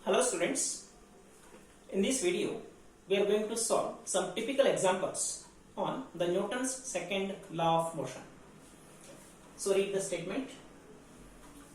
Hello students, in this video we are going to solve some typical examples on the Newton's second law of motion. So read the statement.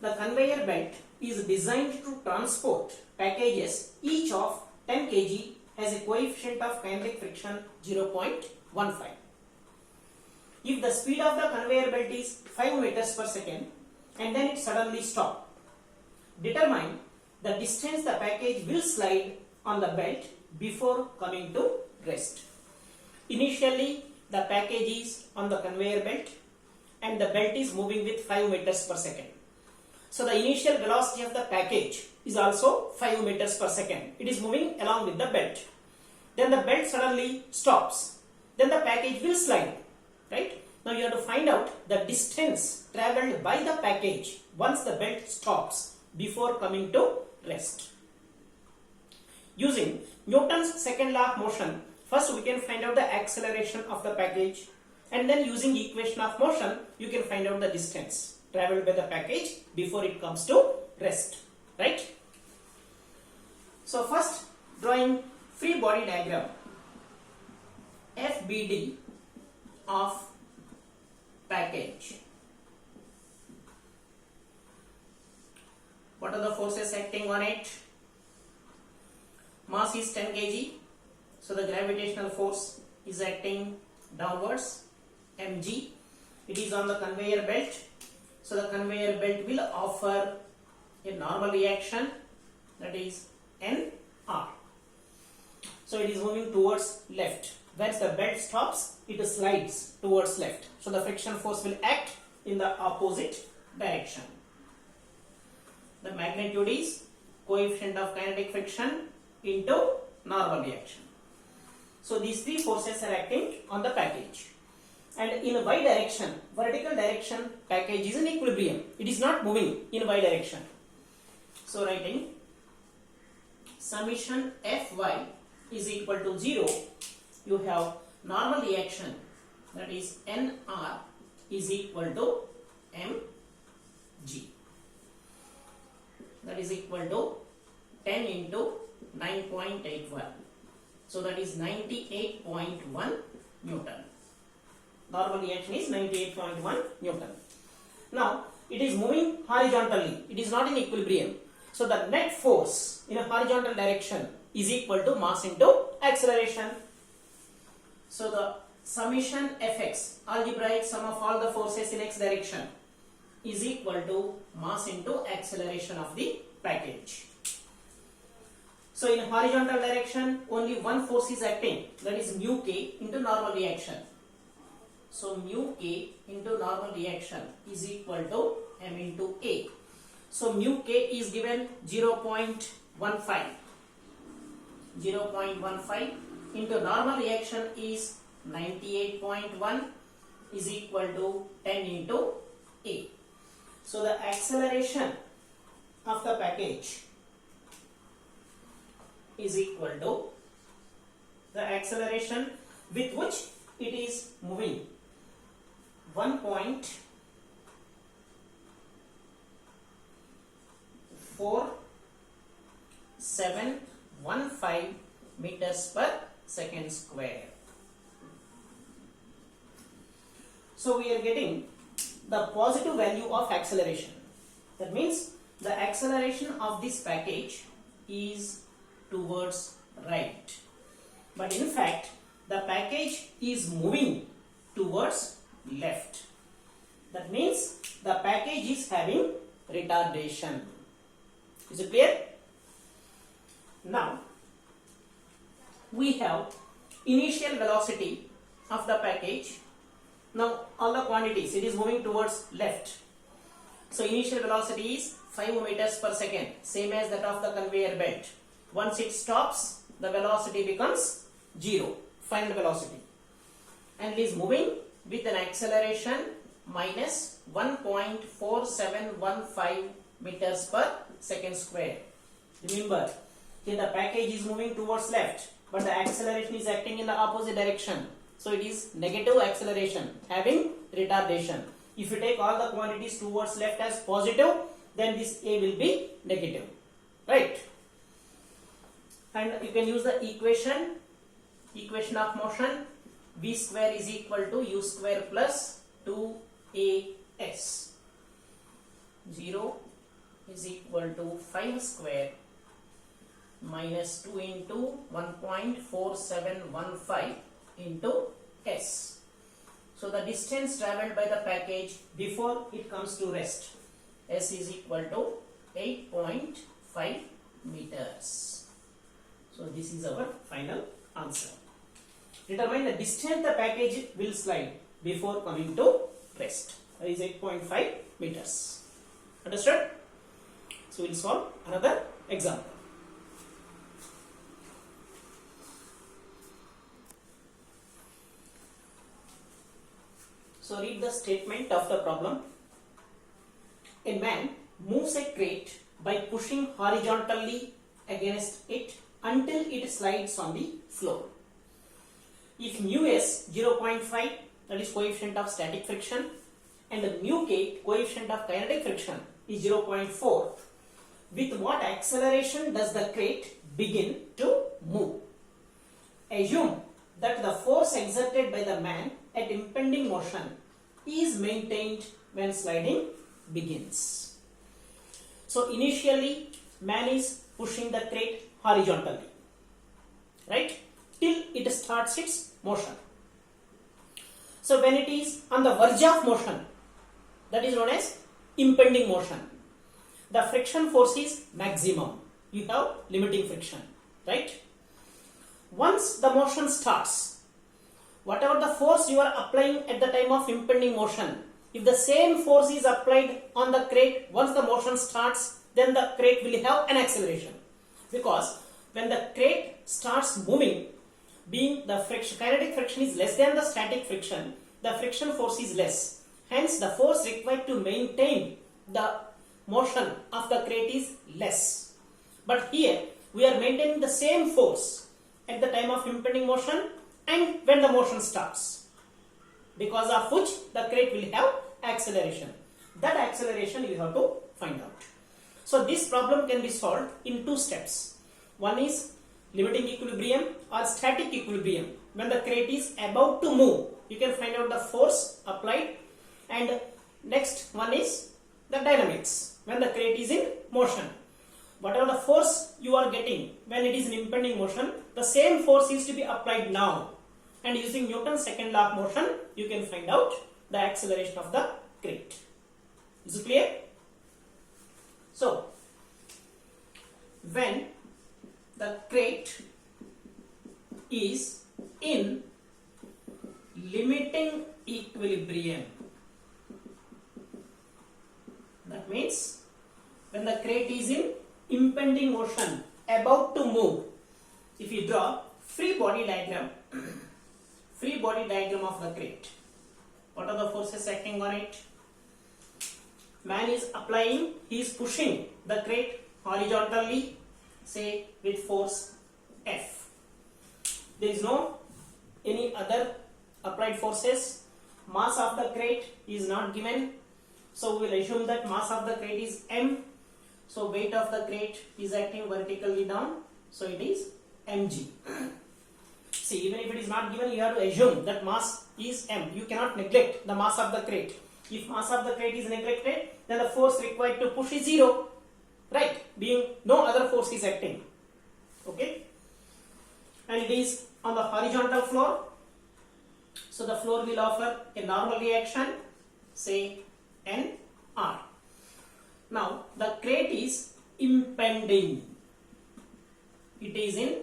The conveyor belt is designed to transport packages each of 10 kg has a coefficient of kinetic friction 0.15. If the speed of the conveyor belt is 5 meters per second and then it suddenly stops, determine the distance the package will slide on the belt before coming to rest. Initially, the package is on the conveyor belt and the belt is moving with 5 meters per second. So the initial velocity of the package is also 5 meters per second. It is moving along with the belt. Then the belt suddenly stops. Then the package will slide. Right? Now you have to find out the distance traveled by the package once the belt stops before coming to rest. Using Newton's second law of motion, first we can find out the acceleration of the package, and then using equation of motion you can find out the distance traveled by the package before it comes to rest. Right? So first, drawing free body diagram FBD of package. What are the forces acting on it? Mass is 10 kg, so the gravitational force is acting downwards, mg. It is on the conveyor belt, so the conveyor belt will offer a normal reaction, that is nr. So it is moving towards left. Once the belt stops, it slides towards left. So the friction force will act in the opposite direction. The magnitude is coefficient of kinetic friction into normal reaction. So these three forces are acting on the package. And in y direction, vertical direction, package is in equilibrium. It is not moving in y direction. So writing summation Fy is equal to 0. You have normal reaction, that is Nr is equal to mg. That is equal to 10 into 9.81. So that is 98.1 Newton. Normal reaction is 98.1 Newton. Now it is moving horizontally. It is not in equilibrium. So the net force in a horizontal direction is equal to mass into acceleration. So the summation Fx, algebraic sum of all the forces in x direction, is equal to mass into acceleration of the package. So in horizontal direction, only one force is acting, that is mu k into normal reaction. So mu k into normal reaction is equal to m into a. So mu k is given 0.15. 0.15 into normal reaction is 98.1 is equal to 10 into a. So the acceleration of the package is equal to the acceleration with which it is moving, 1.4715 meters per second square. So we are getting the positive value of acceleration. That means the acceleration of this package is towards right. But in fact, the package is moving towards left. That means the package is having retardation. Is it clear? Now, we have initial velocity of the package. Now all the quantities, it is moving towards left. So initial velocity is 5 meters per second, same as that of the conveyor belt. Once it stops, the velocity becomes 0, final velocity. And it is moving with an acceleration minus 1.4715 meters per second square. Remember, here the package is moving towards left, but the acceleration is acting in the opposite direction. So it is negative acceleration, having retardation. If you take all the quantities towards left as positive, then this A will be negative. Right? and you can use the equation of motion. V square is equal to u square plus 2as. 0 is equal to 5 square minus 2 into 1.4715 into s. So the distance travelled by the package before it comes to rest, s is equal to 8.5 meters. So this is our final answer. Determine the distance the package will slide before coming to rest. That is 8.5 meters. Understood? So we will solve another example. So read the statement of the problem. A man moves a crate by pushing horizontally against it until it slides on the floor. If mu s 0.5, that is coefficient of static friction, and mu k, coefficient of kinetic friction, is 0.4, with what acceleration does the crate begin to move? Assume that the force exerted by the man at impending motion is maintained when sliding begins. So initially man is pushing the crate horizontally, right, till it starts its motion. So when it is on the verge of motion, that is known as impending motion, the friction force is maximum. You have limiting friction, right? Once the motion starts, whatever the force you are applying at the time of impending motion, if the same force is applied on the crate once the motion starts, then the crate will have an acceleration. Because when the crate starts moving, being the kinetic friction is less than the static friction, the friction force is less. Hence, the force required to maintain the motion of the crate is less. But here, we are maintaining the same force at the time of impending motion and when the motion starts, because of which the crate will have acceleration. That acceleration you have to find out. So this problem can be solved in two steps. One is limiting equilibrium or static equilibrium. When the crate is about to move, you can find out the force applied, and next one is the dynamics. When the crate is in motion, whatever the force you are getting when it is in impending motion, the same force is to be applied now, and using Newton's second law of motion, you can find out the acceleration of the crate. Is it clear? So, when the crate is in limiting equilibrium, that means when the crate is in impending motion, about to move, if you draw free body diagram of the crate, what are the forces acting on it? Man is applying, he is pushing the crate horizontally, say with force F. There is no any other applied forces. Mass of the crate is not given, so we will assume that mass of the crate is m. So weight of the crate is acting vertically down, so it is mg. See, even if it is not given, you have to assume that mass is m. You cannot neglect the mass of the crate. If mass of the crate is neglected, then the force required to push is 0, right? Being no other force is acting. Okay? And it is on the horizontal floor. So the floor will offer a normal reaction, say NR. Now the crate is impending. It is in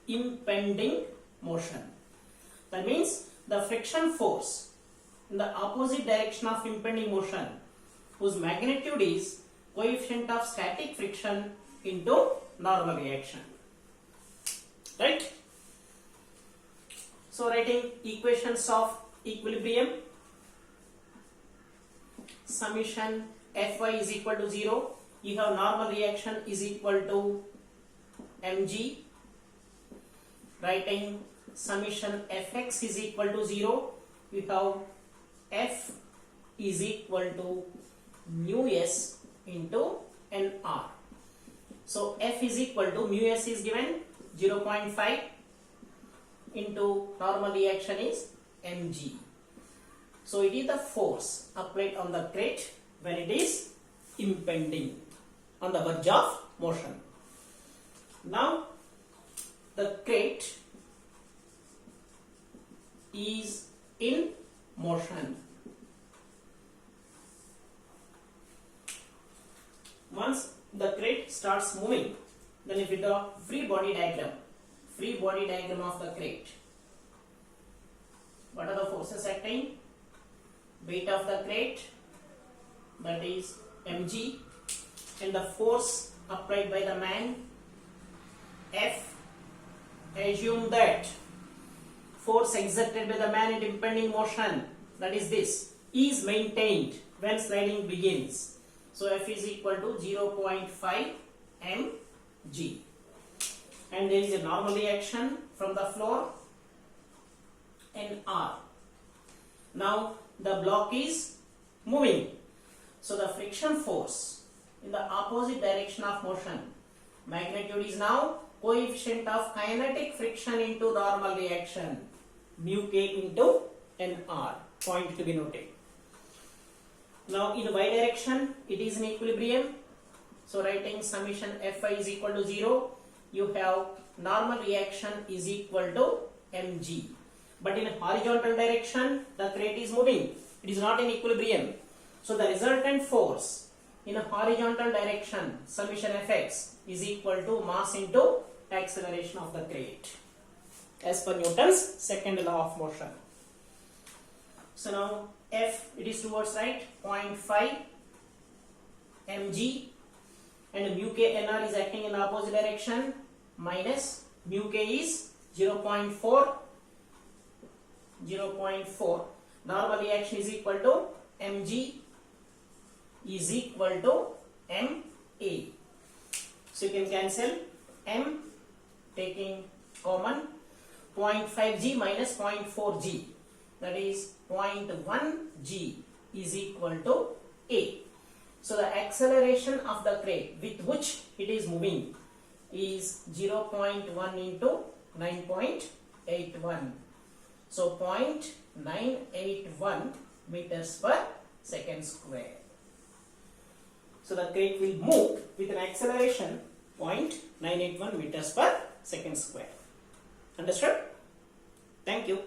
impending motion. That means the friction force in the opposite direction of impending motion, whose magnitude is coefficient of static friction into normal reaction. Right? So writing equations of equilibrium, summation Fy is equal to 0, you have normal reaction is equal to mg. Writing summation Fx is equal to 0, you have F is equal to mu s into nr. So F is equal to mu s is given 0.5 into normal reaction is mg. So it is the force applied on the crate when it is impending on the verge of motion. Now the crate is in motion. Once the crate starts moving, then if we draw free body diagram of the crate, what are the forces acting? Weight of the crate, that is mg, and the force applied by the man, F. Assume that force exerted by the man in impending motion, that is this, is maintained when sliding begins. So F is equal to 0.5 mg. And there is a normal reaction from the floor, Nr. Now the block is moving. So the friction force in the opposite direction of motion, magnitude is now coefficient of kinetic friction into normal reaction, mu k into Nr. Point to be noted. Now in y direction it is in equilibrium. So writing summation Fi is equal to 0, you have normal reaction is equal to mg. But in horizontal direction the crate is moving, it is not in equilibrium. So the resultant force in a horizontal direction, summation Fx, is equal to mass into acceleration of the crate, as per Newton's second law of motion. So now F, it is towards right, 0.5 mg, and mu k Nr is acting in the opposite direction, minus mu k is 0.4. Normal reaction is equal to mg is equal to ma. So you can cancel m, taking common, 0.5g minus 0.4g, that is 0.1g is equal to a. So the acceleration of the crate with which it is moving is 0.1 into 9.81. So 0.981 meters per second square. So the crate will move with an acceleration 0.981 meters per second square. Understood? Thank you.